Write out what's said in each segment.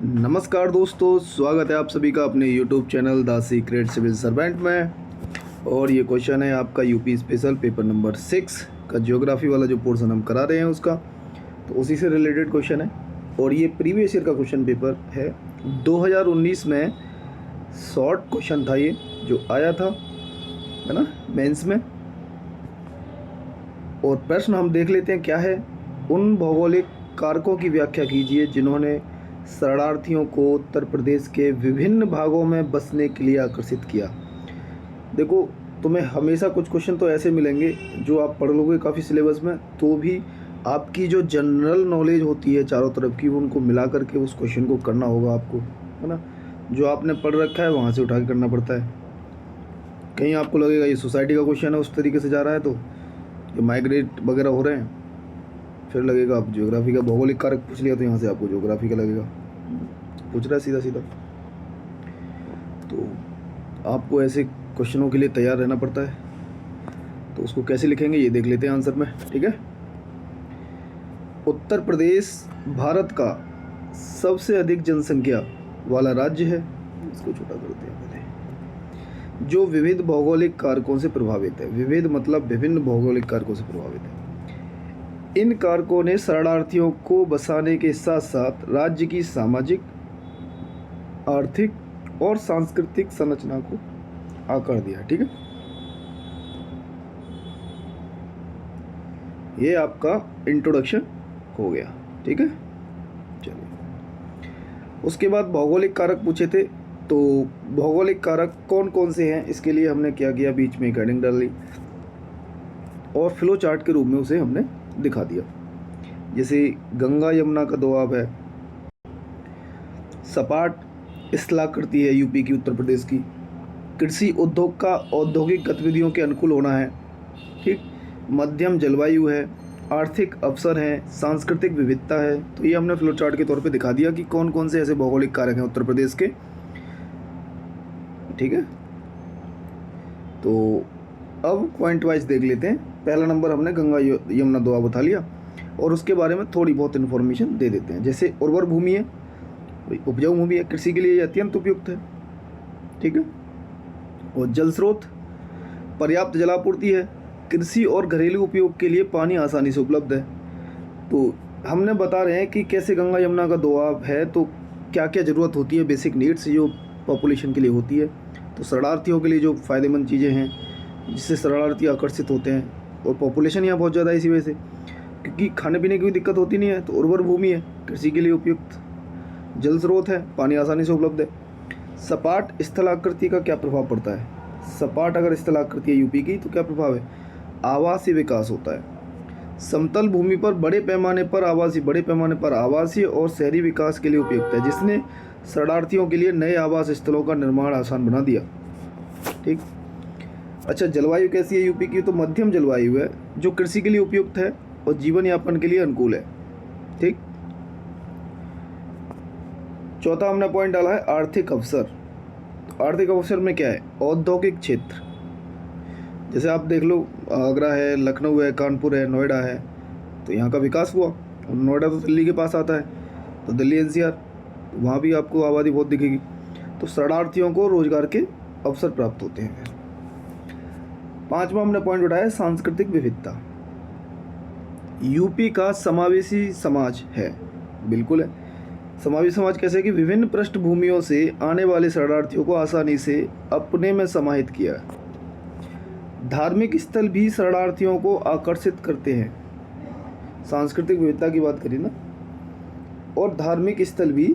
नमस्कार दोस्तों, स्वागत है आप सभी का अपने YouTube channel the secret civil servant में। और ये क्वेश्चन है आपका यूपी स्पेशल पेपर नंबर 6 का ज्योग्राफी वाला जो पोर्शन हम करा रहे हैं उसका, तो उसी से रिलेटेड क्वेश्चन है। और ये प्रीवियस ईयर का क्वेश्चन पेपर है। 2019 में शॉर्ट क्वेश्चन था ये जो आया था, है ना, मेंस में। और प्रश्न हम देख लेते हैं क्या है। उन भौगोलिक कारकों की व्याख्या कीजिए जिन्होंने शरणार्थियों को उत्तर प्रदेश के विभिन्न भागों में बसने के लिए आकर्षित किया। देखो, तुम्हें हमेशा कुछ क्वेश्चन तो ऐसे मिलेंगे जो आप पढ़ लोगे काफ़ी सिलेबस में, तो भी आपकी जो जनरल नॉलेज होती है चारों तरफ की, उनको मिला करके उस क्वेश्चन को करना होगा आपको, है ना। जो आपने पढ़ रखा है वहाँ से उठा के करना पड़ता है। कहीं आपको लगेगा ये सोसाइटी का क्वेश्चन है, उस तरीके से जा रहा है, तो ये माइग्रेट वगैरह हो रहे हैं, फिर लगेगा आप ज्योग्राफी का भौगोलिक कारक पूछ लिया तो यहाँ से आपको ज्योग्राफी का लगेगा, पूछ रहा है सीधा सीधा। तो आपको ऐसे क्वेश्चनों के लिए तैयार रहना पड़ता है। तो उसको कैसे लिखेंगे ये देख लेते हैं आंसर में, ठीक है। उत्तर प्रदेश भारत का सबसे अधिक जनसंख्या वाला राज्य है। इसको छोटा करते हैं पहले। जो विविध भौगोलिक कारकों से प्रभावित है। विविध मतलब विभिन्न भौगोलिक कारकों से प्रभावित है। इन कारकों ने शरणार्थियों को बसाने के साथ साथ राज्य की सामाजिक, आर्थिक और सांस्कृतिक संरचना को आकार दिया, ठीक है। ये आपका इंट्रोडक्शन हो गया, ठीक है। चलिए, उसके बाद भौगोलिक कारक पूछे थे, तो भौगोलिक कारक कौन कौन से हैं इसके लिए हमने क्या किया, बीच में एक हेडिंग डाल ली और फ्लो चार्ट के रूप में उसे हमने दिखा दिया। जैसे गंगा यमुना का दोआब है, सपाट स्थलाकृति है यूपी की, उत्तर प्रदेश की, कृषि उद्योग का औद्योगिक गतिविधियों के अनुकूल होना है, ठीक, मध्यम जलवायु है, आर्थिक अवसर हैं, सांस्कृतिक विविधता है। तो ये हमने फ्लो चार्ट के तौर पे दिखा दिया कि कौन कौन से ऐसे भौगोलिक कारक हैं उत्तर प्रदेश के, ठीक है। तो अब पॉइंट वाइज देख लेते हैं। पहला नंबर हमने गंगा यमुना दोआब उठा लिया और उसके बारे में थोड़ी बहुत इन्फॉर्मेशन दे देते हैं। जैसे उर्वर भूमि है, उपजाऊ भूमि है, कृषि के लिए अत्यंत उपयुक्त है, ठीक है। और जल स्रोत, पर्याप्त जलापूर्ति है, कृषि और घरेलू उपयोग के लिए पानी आसानी से उपलब्ध है। तो हमने बता रहे हैं कि कैसे गंगा यमुना का दोआब है, तो क्या क्या ज़रूरत होती है, बेसिक नीड्स जो पॉपुलेशन के लिए होती है। तो शरणार्थियों के लिए जो फ़ायदेमंद चीज़ें हैं जिससे शरणार्थी आकर्षित होते हैं, और पॉपुलेशन यहाँ बहुत ज़्यादा है इसी वजह से, क्योंकि खाने पीने की भी दिक्कत होती नहीं है। तो उर्वर भूमि है, कृषि के लिए उपयुक्त, जल स्रोत है, पानी आसानी से उपलब्ध है। सपाट स्थलाकृति का क्या प्रभाव पड़ता है। सपाट अगर स्थलाकृति है यूपी की तो क्या प्रभाव है, आवासीय विकास होता है। समतल भूमि पर बड़े पैमाने पर आवासीय और शहरी विकास के लिए उपयुक्त है, जिसने शरणार्थियों के लिए नए आवास स्थलों का निर्माण आसान बना दिया, ठीक। अच्छा, जलवायु कैसी है यूपी की, तो मध्यम जलवायु है जो कृषि के लिए उपयुक्त है और जीवन यापन के लिए अनुकूल है, ठीक। चौथा हमने पॉइंट डाला है आर्थिक अवसर। तो आर्थिक अवसर में क्या है, औद्योगिक क्षेत्र। जैसे आप देख लो, आगरा है, लखनऊ है, कानपुर है, नोएडा है, तो यहाँ का विकास हुआ। और नोएडा तो दिल्ली के पास आता है, तो दिल्ली एनसीआर, वहाँ भी आपको आबादी बहुत दिखेगी। तो शरणार्थियों को रोजगार के अवसर प्राप्त होते हैं। पांचवा हमने पॉइंट उठाया सांस्कृतिक विविधता। यूपी का समावेशी समाज है, बिल्कुल है। समावेशी समाज कैसे कि विभिन्न पृष्ठभूमियों से आने वाले शरणार्थियों को आसानी से अपने में समाहित किया। धार्मिक स्थल भी शरणार्थियों को आकर्षित करते हैं। सांस्कृतिक विविधता की बात करी ना, और धार्मिक स्थल भी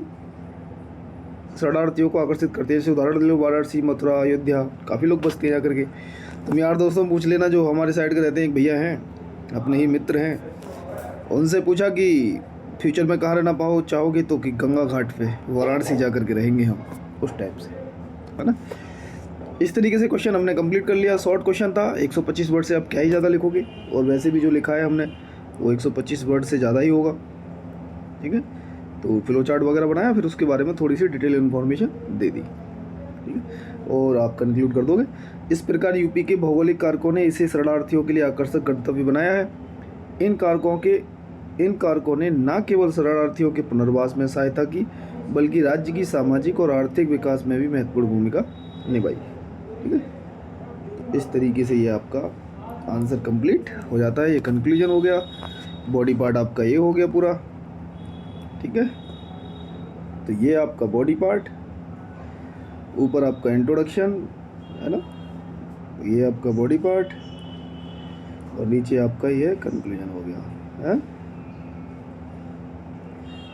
शरणार्थियों को आकर्षित करते हैं। जैसे उदाहरण ले लो, वाराणसी, मथुरा, अयोध्या, काफ़ी लोग बसते हैं जाकर के। तुम यार दोस्तों पूछ लेना जो हमारे साइड के रहते हैं, एक भैया हैं, अपने ही मित्र हैं, उनसे पूछा कि फ्यूचर में कहाँ रहना चाहोगे, तो कि गंगा घाट पे वाराणसी जा कर के रहेंगे हम, उस टाइप से, है ना। इस तरीके से क्वेश्चन हमने कंप्लीट कर लिया। शॉर्ट क्वेश्चन था, 125 वर्ड से आप क्या ही ज़्यादा लिखोगे, और वैसे भी जो लिखा है हमने वो 125 वर्ड से ज़्यादा ही होगा, ठीक है। तो फ्लो चार्ट वगैरह बनाया, फिर उसके बारे में थोड़ी सी डिटेल इन्फॉर्मेशन दे दी, ठीक है, और आप कंक्लूड कर दोगे। इस प्रकार यूपी के भौगोलिक कारकों ने इसे शरणार्थियों के लिए आकर्षक गंतव्य बनाया है। इन कारकों के इन कारकों ने न केवल शरणार्थियों के पुनर्वास में सहायता की बल्कि राज्य की सामाजिक और आर्थिक विकास में भी महत्वपूर्ण भूमिका निभाई। ठीक है, इस तरीके से ये आपका आंसर कंप्लीट हो जाता है। ये कंक्लूजन हो गया, बॉडी पार्ट आपका ये हो गया पूरा। ठीक है, तो ये आपका बॉडी पार्ट, ऊपर आपका इंट्रोडक्शन है ना, ये आपका बॉडी पार्ट और नीचे आपका ये कंक्लूजन हो गया है।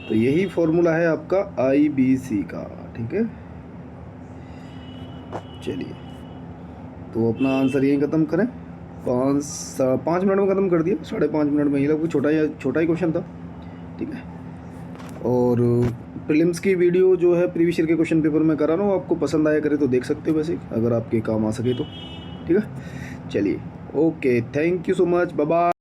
तो यही फॉर्मूला है आपका IBC का। ठीक है, चलिए तो अपना आंसर यही ख़त्म करें। 5 मिनट में ख़त्म कर दिया, 5.5 मिनट में। ये लगभग छोटा ही क्वेश्चन था। ठीक है, और प्रीलिम्स की वीडियो जो है प्रीवियस ईयर के क्वेश्चन पेपर में करा रहा हूँ, आपको पसंद आया करे तो देख सकते हो वैसे, अगर आपके काम आ सके तो। ठीक है, चलिए okay, thank you so much, bye bye.